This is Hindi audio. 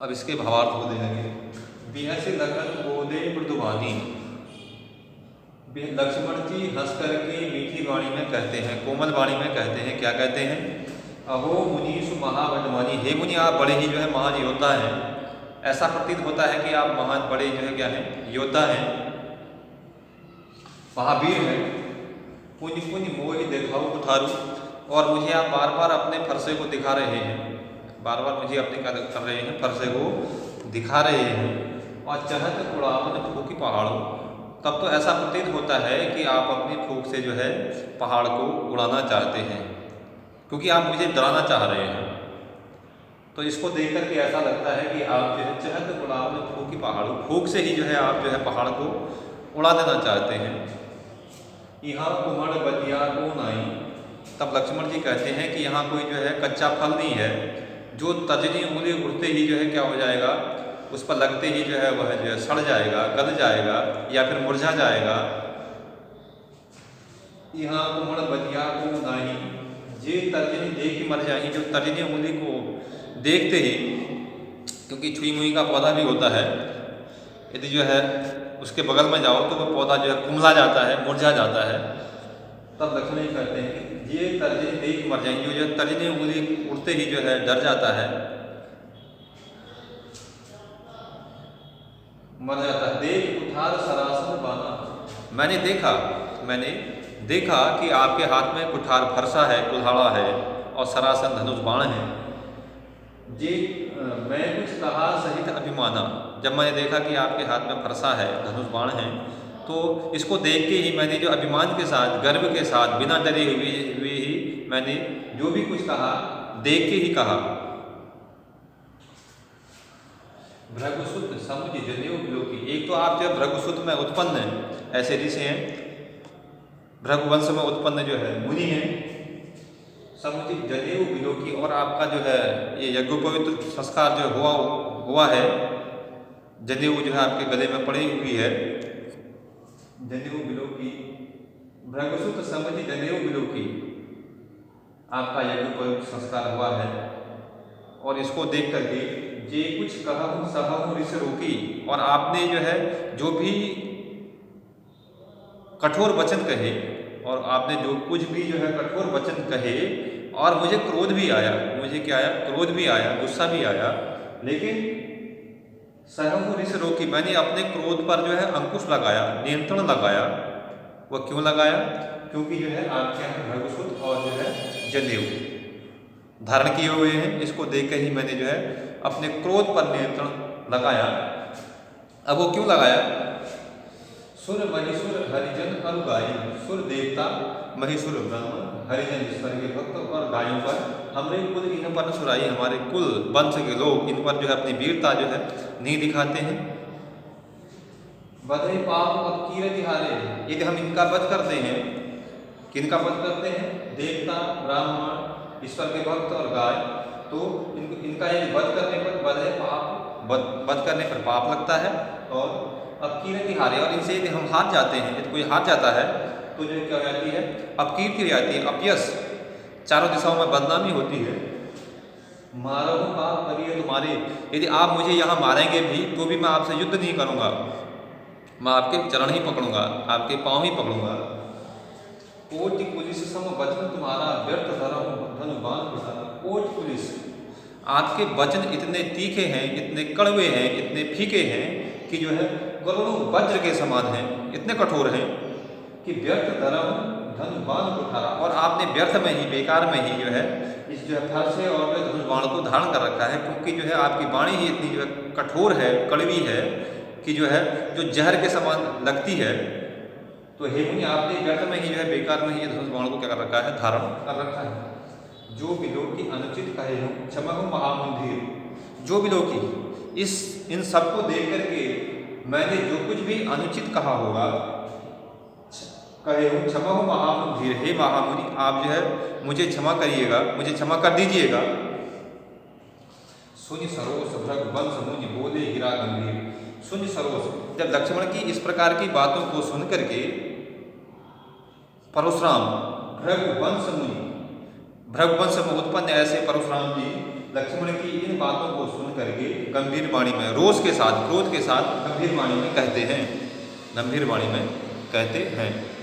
अब इसके भावार्थ को देखेंगे। बिहस लखन बोले मृदुवानी, लक्ष्मण जी हंस करके मीठी वाणी में कहते हैं, कोमल वाणी में कहते हैं, क्या कहते हैं? अहो मुनीषु महाबलवानी, हे मुनि आप बड़े ही जो है महान योद्धा हैं। ऐसा प्रतीत होता है कि आप महान बड़े जो है क्या हैं, योद्धा हैं, महावीर हैं। पुण्य पुण्य मोहि दिखाओ कुठारू, और मुझे आप बार बार अपने फरसे को दिखा रहे हैं, बार बार मुझे अपने क्या कर रहे हैं, फरसे को दिखा रहे हैं। और चहत उड़ावन फूकी पहाड़ों, तब तो ऐसा प्रतीत होता है कि आप अपनी फूंक से जो है पहाड़ को उड़ाना चाहते हैं, क्योंकि आप मुझे डराना चाह रहे हैं। तो इसको देख करके ऐसा लगता है कि आप जो है चहत उड़ावन फूकी पहाड़ों, फूंक से ही जो है आप जो है पहाड़ को उड़ा देना चाहते हैं। यहाँ कुमड़ बतिया को नाई, तब लक्ष्मण जी कहते हैं कि यहाँ कोई जो है कच्चा फल नहीं है जो तजनी उंगली उड़ते ही जो है क्या हो जाएगा, उस पर लगते ही जो है वह जो है सड़ जाएगा, गल जाएगा या फिर मुरझा जाएगा। यहाँ कुमड़ बतिया को नाही, जे तर्जनी देख ही मर जाएंगे, जो तर्जनी उंगली को देखते ही, क्योंकि छुई मुई का पौधा भी होता है, यदि जो है उसके बगल में जाओ तो वह पौधा जो है कुमला जाता है, मुरझा जाता है। तब लक्ष्मण जी कहते हैं कि ये तर्जनी देख मर जाएंगे, जो तर्जनी उंगली उड़ते ही जो है डर जाता है, मर जाता है। देख कुठार सरासन बाना, मैंने देखा कि आपके हाथ में कुठार फरसा है, कुल्हाड़ा है और सरासन धनुष बाण है। जी मैं कुछ कहा सहित अभिमाना, जब मैंने देखा कि आपके हाथ में फरसा है, धनुष बाण है, तो इसको देख के ही मैंने जो अभिमान के साथ, गर्व के साथ, बिना डरे हुए ही मैंने जो भी कुछ कहा देख के ही कहा। भृगुसुत समुझ जनेऊ विलोकी, एक तो आप जो भृगुसुत में उत्पन्न ऐसे ऋषि हैं, भृगुवंश में उत्पन्न जो है मुनि हैं, समुझ जनेऊ विलोकी, और आपका जो है ये यज्ञोपवीत संस्कार जो हुआ है, जनेऊ जो है आपके गले में पड़ी हुई है, जनेऊ विलोकी। भृगुसुत समझ जनेऊ विलोकी, आपका यज्ञोपवीत संस्कार हुआ है, और इसको देख करके जे कुछ कहूँ सहूँ ऋष रोकी, और आपने जो है जो भी कठोर वचन कहे, और आपने जो कुछ भी जो है कठोर वचन कहे, और मुझे क्रोध भी आया, मुझे क्या आया, क्रोध भी आया, गुस्सा भी आया, लेकिन सहूँ ऋष रोकी, मैंने अपने क्रोध पर जो है अंकुश लगाया, नियंत्रण लगाया। वह क्यों लगाया? क्योंकि जो है आपके यहाँ भृगुसुत और जो है जनेऊ धारण किए हुए हैं, इसको देख कर ही मैंने जो है अपने क्रोध पर नियंत्रण लगाया। अब वो क्यों लगाया? सुर महिसुर हरिजन और गाय, सुर देवता महिसुर ब्राह्मण, हरिजन ईश्वर के भक्त और गायों पर, हमरे कुल इन पर सुराई, हमारे कुल वंश के लोग इन पर जो है अपनी वीरता जो है नहीं दिखाते हैं। बधे पाप अब कीरति हारे, यदि हम इनका वध करते हैं, किनका वध करते हैं? देवता, ब्राह्मण, ईश्वर के भक्त और गाय, तो इनका यदि वध करने पर बधे पाप, वध करने पर पाप लगता है, और अब कीर्ति हारे, और इनसे यदि हम हार जाते हैं, यदि कोई हार जाता है तो जो क्या हो जाती है, अपकीर्ति हो जाती है, अपयश, चारों दिशाओं में बदनामी होती है। मारो पाप करिए तुम्हारे, यदि आप मुझे यहाँ मारेंगे भी तो भी मैं आपसे युद्ध नहीं करूँगा, मैं आपके चरण ही पकड़ूंगा, आपके पाँव ही पकड़ूंगा। कोटि पुलिस सम वचन तुम्हारा, व्यर्थ धर्म धनु बाण प्रसाद। कोटि पुलिस, आपके वचन इतने तीखे हैं, इतने कड़वे हैं, इतने फीके हैं कि जो है करोड़ों वज्र के समान हैं, इतने कठोर हैं कि व्यर्थ धर्म धनु बाण उठारा, और आपने व्यर्थ में ही, बेकार में ही जो है इस जो है फरसे और धनुष बाण को धारण कर रखा है, क्योंकि जो है आपकी वाणी ही इतनी जो है कठोर है, कड़वी है कि जो है जो जहर के समान लगती है। तो हे मुनि, आपने व्यर्थ में ही जो है बेकार में ही धनुष बाण को क्या कर रखा है, धारण कर रखा है। जो विलोकी अनुचित कहे हो क्षमा हो महामंदिर, जो विलोकी, इन सबको देख करके मैंने जो कुछ भी अनुचित कहा होगा, कहे हो क्षमा हो महामंदिर, हे महामुनि आप जो है मुझे क्षमा करिएगा, मुझे क्षमा कर दीजिएगा। सुनि सरोस भृगुवंश मुनि बोले हीरा गंभीर, सुनि सरोस, जब लक्ष्मण की इस प्रकार की बातों को सुन करके परशुराम, भृगुवंश मुनि, भृगुवंश में उत्पन्न ऐसे परशुराम जी लक्ष्मण की इन बातों को सुन करके गंभीर वाणी में, रोष के साथ, क्रोध के साथ गंभीर वाणी में कहते हैं, गंभीर वाणी में कहते हैं।